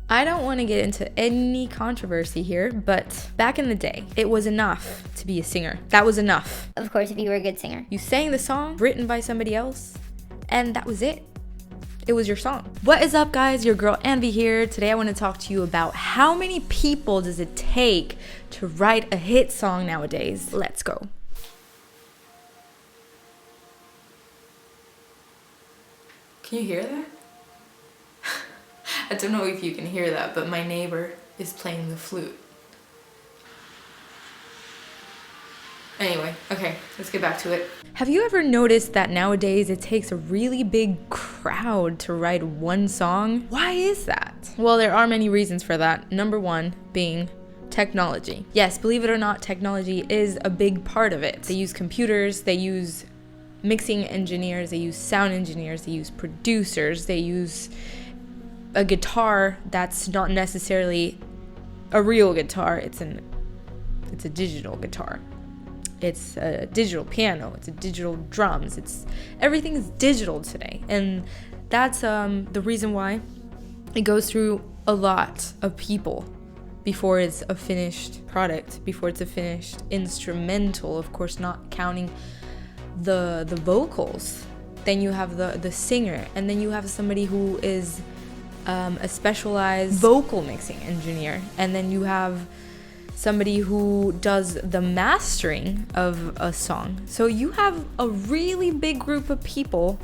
I don't want to get into any controversy here, but back in the day, it was enough to be a singer. That was enough. Of course, if you were a good singer. You sang the song written by somebody else, and that was it. It was your song. What is up, guys? Your girl Anvy here. Today I want to talk to you about how many people does it take to write a hit song nowadays. Let's go. Can you hear that? I don't know if you can hear that, but my neighbor is playing the flute. Anyway, okay, let's get back to it. Have you ever noticed that nowadays it takes a really big crowd to write one song? Why is that? Well, there are many reasons for that. Number one being technology. Yes, believe it or not, technology is a big part of it. They use computers, they use mixing engineers, they use sound engineers, they use producers, they use a guitar that's not necessarily a real guitar. It's a digital guitar. It's a digital piano. It's a digital drums. Everything is digital today, and that's the reason why it goes through a lot of people before it's a finished product, before it's a finished instrumental. Of course, not counting the vocals. Then you have the singer, and then you have somebody who is a specialized vocal mixing engineer, and then you have somebody who does the mastering of a song. So you have a really big group of people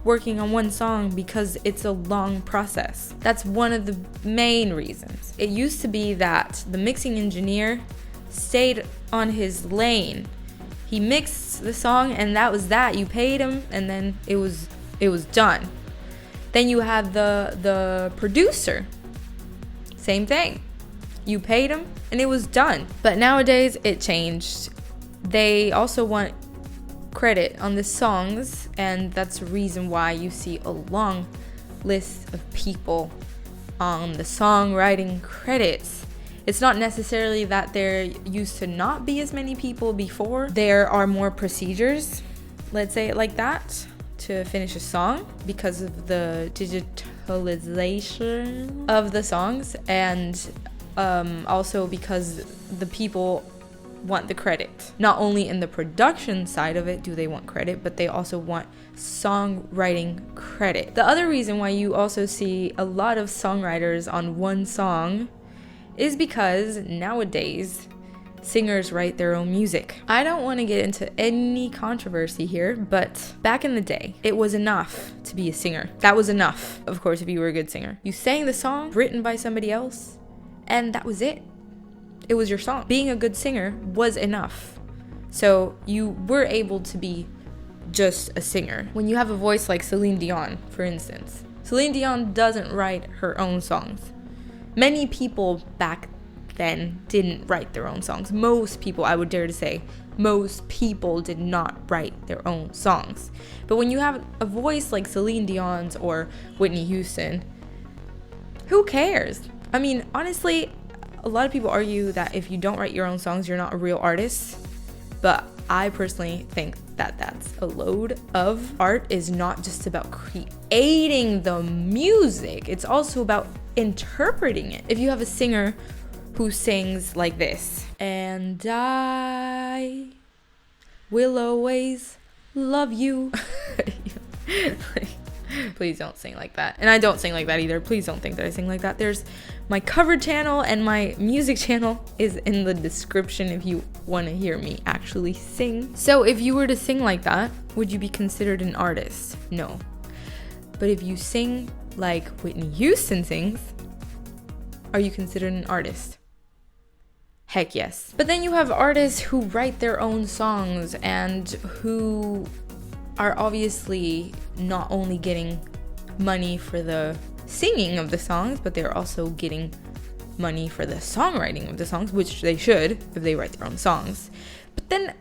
working on one song because it's a long process. That's one of the main reasons. It used to be that the mixing engineer stayed on his lane. He mixed the song and that was that. You paid him and then it was done. Then you have the producer. Same thing. You paid him and it was done. But nowadays it changed. They also want credit on the songs, and that's the reason why you see a long list of people on the songwriting credits. It's not necessarily that there used to not be as many people before. There are more procedures, let's say it like that, to finish a song because of the digitalization of the songs, and also because the people want the credit. Not only in the production side of it do they want credit, but they also want songwriting credit. The other reason why you also see a lot of songwriters on one song is because nowadays singers write their own music. I don't want to get into any controversy here, but back in the day, it was enough to be a singer. That was enough, of course, if you were a good singer. You sang the song written by somebody else, and that was it. It was your song. Being a good singer was enough. So you were able to be just a singer. When you have a voice like Celine Dion, for instance, Celine Dion doesn't write her own songs. Many people back then didn't write their own songs. Most people, I would dare to say, most people did not write their own songs. But when you have a voice like Celine Dion's or Whitney Houston, who cares? I mean, honestly, a lot of people argue that if you don't write your own songs, you're not a real artist. But I personally think that that's a load of. Art is not just about creating the music. It's also about interpreting it. If you have a singer who sings like this, and I will always love you. Please don't sing like that. And I don't sing like that either. Please don't think that I sing like that. There's my cover channel and my music channel is in the description if you want to hear me actually sing. So if you were to sing like that, would you be considered an artist? No. But if you sing like Whitney Houston sings, are you considered an artist? Heck yes. But then you have artists who write their own songs and who are obviously not only getting money for the singing of the songs, but they're also getting money for the songwriting of the songs, which they should if they write their own songs. But then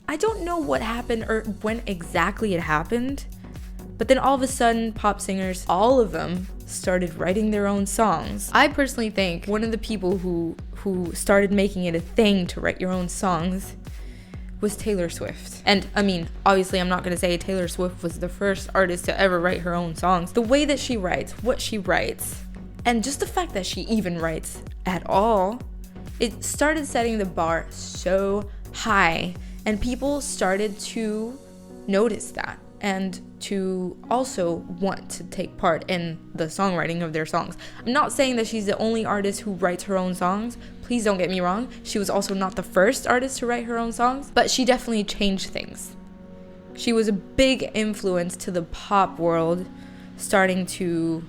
I don't know what happened or when exactly it happened, but then all of a sudden pop singers, all of them, started writing their own songs. I personally think one of the people who started making it a thing to write your own songs was Taylor Swift. And I mean, obviously I'm not gonna say Taylor Swift was the first artist to ever write her own songs. The way that she writes, what she writes, And just the fact that she even writes at all, it started setting the bar so high, and people started to notice that and to also want to take part in the songwriting of their songs. I'm not saying that she's the only artist who writes her own songs. Please don't get me wrong. She was also not the first artist to write her own songs, but she definitely changed things. She was a big influence to the pop world, starting to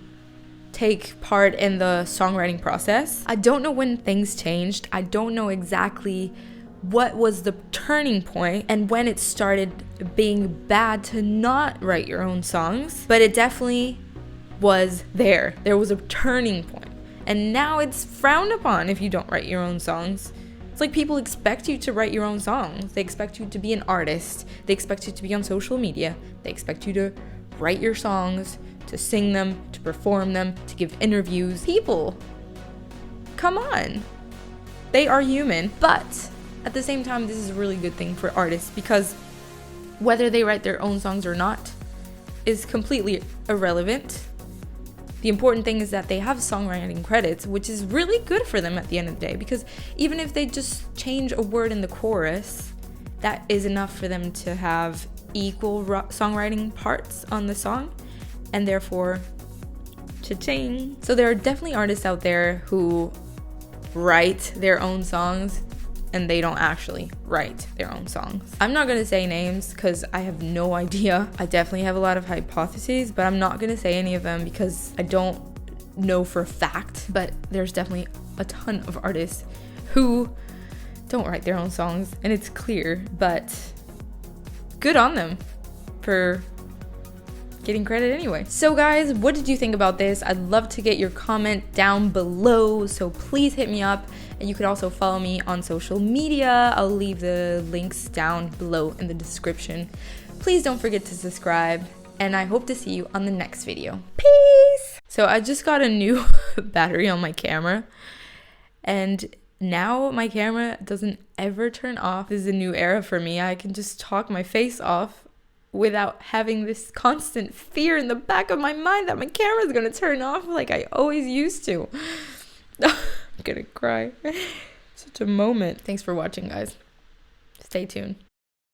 take part in the songwriting process. I don't know when things changed. I don't know exactly what was the turning point and when it started being bad to not write your own songs, but it definitely was there. There was a turning point, and now it's frowned upon if you don't write your own songs. It's like people expect you to write your own songs. They expect you to be an artist. They expect you to be on social media. They expect you to write your songs, to sing them, to perform them, to give interviews. People, come on. They are human, but at the same time, this is a really good thing for artists, because whether they write their own songs or not is completely irrelevant. The important thing is that they have songwriting credits, which is really good for them at the end of the day, because even if they just change a word in the chorus, that is enough for them to have equal songwriting parts on the song, and therefore, cha-ching. So there are definitely artists out there who write their own songs and they don't actually write their own songs. I'm not gonna say names because I have no idea. I definitely have a lot of hypotheses, but I'm not gonna say any of them because I don't know for a fact. But there's definitely a ton of artists who don't write their own songs, and it's clear, but good on them for getting credit anyway. So guys, what did you think about this? I'd love to get your comment down below, so please hit me up. And you could also follow me on social media. I'll leave the links down below in the description. Please don't forget to subscribe, and I hope to see you on the next video. Peace! So I just got a new battery on my camera, and now my camera doesn't ever turn off. This is a new era for me. I can just talk my face off without having this constant fear in the back of my mind that my camera is gonna turn off like I always used to. I'm gonna cry. Such a moment. Thanks for watching, guys. Stay tuned.